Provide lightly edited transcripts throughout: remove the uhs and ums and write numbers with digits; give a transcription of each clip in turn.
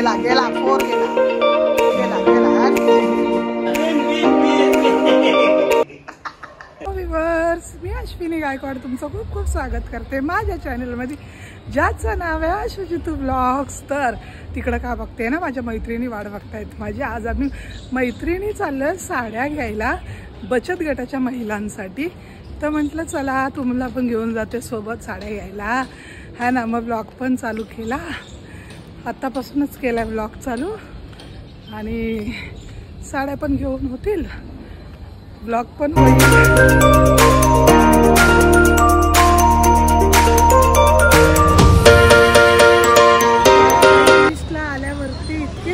गेला गेला 4 गेला गेला गेला. मी अश्विनी गायकवाड तुमचं खूप खूप स्वागत करते माझ्या चॅनलमध्ये, ज्याचं नाव आहे आशुजितू ब्लॉग्स. तर तिकडं का बघते ना, माझ्या मैत्रिणी वाट बघतायत माझी. आज आम्ही मैत्रिणी चाललोय साड्या घ्यायला बचत गटाच्या महिलांसाठी. तर म्हटलं चला तुम्हाला पण घेऊन जाते सोबत साड्या घ्यायला, हा ना. मग ब्लॉग पण चालू केला, आत्तापासूनच केला ब्लॉग चालू, आणि साड्या पण घेऊन होतील, ब्लॉग पण होईल.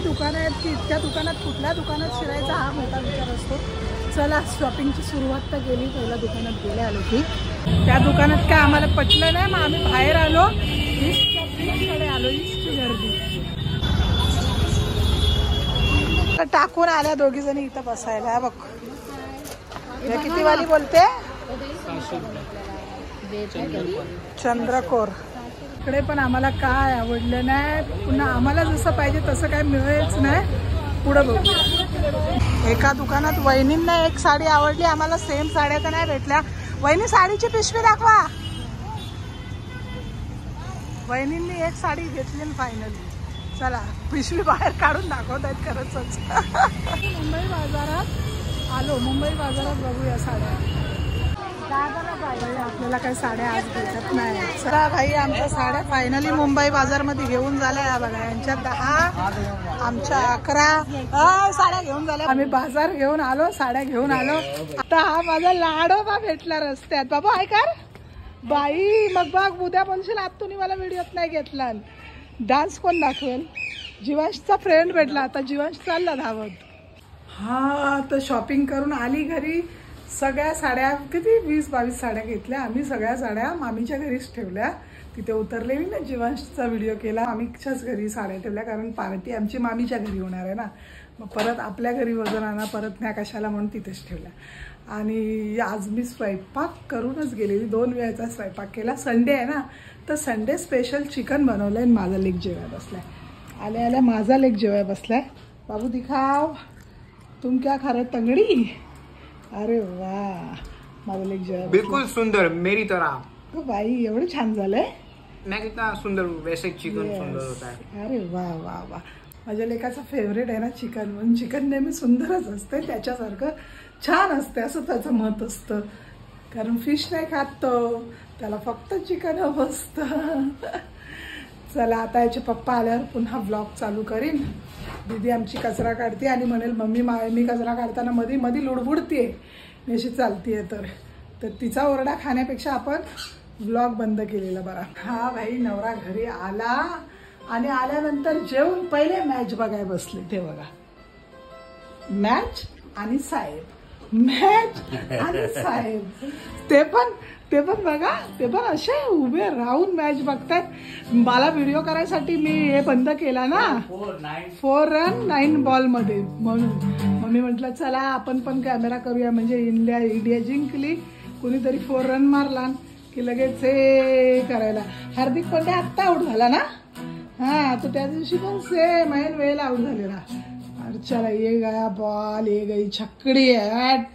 दुकान आहेत की इतक्या दुकानात कुठल्या दुकानात शिरायचा हा मोठा विचार असतो. चला शॉपिंगची सुरुवात तर गेली, पहिल्या दुकानात गेले आलो की त्या दुकानात काय आम्हाला पटलं नाही, मग आम्ही बाहेर आलो, ईस्टकडे आलो. ईस्टची गर्दी टाकून आल्या दोघी जणी इथं बसायला. बघ हे किती वाली बोलते, चंद्रकोर. इकडे पण आम्हाला काय आवडलं नाही, पुन्हा आम्हाला जसं पाहिजे तसं काय मिळेच नाही. पुढं बघू, एका दुकानात वहिनींना एक साडी आवडली आम्हाला, सेम साड्या तर नाही भेटल्या. वहिनी साडीची पिशवी दाखवा. वहिनींनी एक साडी घेतली फायनली. चला पिशवी बाहेर काढून दाखवत आहेत खरंच. मुंबई बाजारात आलो, मुंबई बाजारात बघूया साड्या. आपल्याला काही साड्या आज भेटत नाही. चला भाई, आमच्या साड्या फायनली मुंबई बाजारमध्ये घेऊन झाल्या. बघा यांच्या 10, आमच्या 11 साड्या घेऊन झाल्या. आम्ही बाजार घेऊन आलो, साड्या घेऊन आलो. आता हा माझा लाडोबा भेटला रस्त्यात. बाबा ऐका बाई, मग बघ उद्या म्हणशील आज तुम्ही मला व्हिडिओत नाही घेतला. डान्स कोण दाखवेल? जीवांशचा फ्रेंड भेटला. आता जीवांश चालला धावत. हा तर शॉपिंग करून आली घरी. सगळ्या साड्या किती 20-22 साड्या घेतल्या आम्ही. सगळ्या साड्या मामीच्या घरीच ठेवल्या. तिथे उतरले मी ना, जीवांशचा व्हिडिओ केला. मामीच्याच घरी साड्या ठेवल्या, कारण पार्टी आमची मामीच्या घरी होणार आहे ना. मग परत आपल्या घरी वजन आणा, परत न्या कशाला म्हणून तिथेच ठेवल्या. आणि आज मी स्वयंपाक करूनच गेलेली. 2 वेळाचा स्वयंपाक केला. संडे आहे ना, तर संडे स्पेशल चिकन बनवलं आहे. माझा लेक जेवाय बसलाय. आल्या आल्या माझा लेक जेवाय बसलाय. बाबू दिखाव तुम क्या खा रहे तंगड़ी. अरे वाह, माझा लेक जेवाय बिल्कुल सुंदर मेरी तरह. बाई एवढं छान झालंय. मैं कितना सुंदर वैसे चिकन सुंदर होता है. अरे वाह वाह वाह. माझ्या लेकाचा फेवरेट आहे ना चिकन, म्हणून चिकन नेहमी सुंदरच असते, त्याच्यासारखं छान असते असं त्याचं मत असतं. कारण फिश नाही खात तो, त्याला फक्त चिकन हवं असतं. चला आता याचे पप्पा आल्यावर पुन्हा ब्लॉग चालू करीन. दीदी आमची कचरा काढते आणि म्हणेल मम्मी मी कचरा काढताना मध्ये मध्ये लुडबुडते, मी अशी चालतीये. तर तिचा ओरडा खाण्यापेक्षा आपण ब्लॉग बंद केलेला बरा. हा भाई नवरा घरी आला आणि आल्यानंतर जेवून पहिले मॅच बघायला बसले. ते बघा मॅच आणि साहेब, मॅच आणि साहेब. ते पण बघा, ते पण असे उभे राहून मॅच बघतात. मला व्हिडिओ करायसाठी मी हे बंद केला ना, 4 रन 9 बॉल मध्ये, म्हणून मग मी म्हटलं चला आपण पण कॅमेरा करूया. म्हणजे इंडिया जिंकली, कुणीतरी 4 रन मारला की लगेच हे करायला. हार्दिक पांड्या आत्ता आउट झाला ना, हा तर त्या दिवशी पण सेम ऐन वेळेला आउट झालेला. चला ये गया बॉल, ये गई छकडी.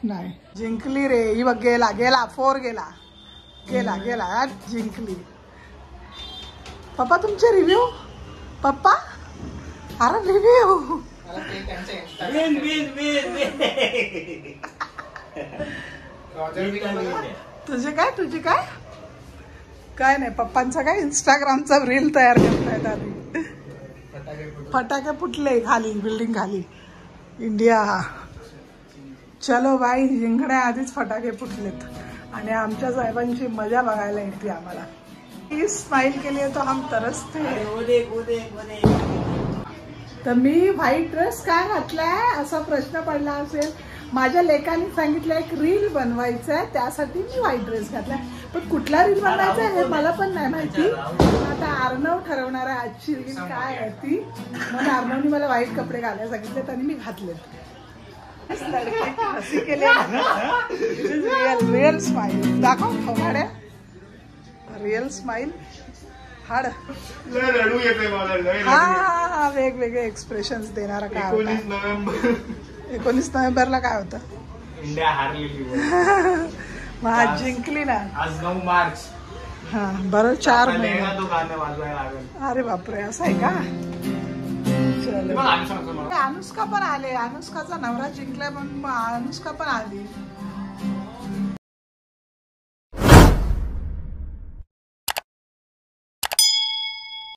नाही जिंकली रे ही बघ. गेला 4 गेला गेला गेला जिंकली. पप्पा तुमचे रिव्ह्यू. पप्पा अरे रिव्ह्यू. तुझे काय नाही. पप्पांचा काय इंस्टाग्रामचा रील तयार करतायत आधी. फटाके फुटले खाली, बिल्डिंग खाली. इंडिया. चलो बाई, जिंकण्या आधीच फटाके फुटलेत आणि आमच्या साहेबांची मजा बघायला येते आम्हाला. स्माइल के लिए तो हम तरसते. तर मी व्हाईट ड्रेस काय घातलाय असा प्रश्न पडला असेल. माझ्या लेकाने सांगितलं एक रील बनवायचं आहे, त्यासाठी मी व्हाईट ड्रेस घातलाय. पण कुठला रील बनवायचा आहे हे मला पण नाही माहिती. आता अर्णव ठरवणार आहे आजची रील काय आहे ती. म्हणून अर्णवनी मला व्हाईट कपडे घालायला सांगितले आणि मी घातले. हसी केली. रिअल स्माइल दाखव थोड्या. Real smile. हाड लय रडू येते मला, लय हा रडू येते. हा हा वेगवेगळे एक्सप्रेशन्स देणारा काय 19 होता. नोव्हेंबर 19 नोव्हेंबरला काय होतं. इंडिया हारलेली. मग आज जिंकली ना. आज 9 मार्च. हा बरं 4 आपल्याला महिने. एकदा तो गाणं वाजवायला लागेल. अरे बापरे असं आहे का. चलो. मग आम्ही सांगतो मला. अनुष्का पण आले. अनुष्काचा नवरा जिंकला पण अनुष्का पण आली.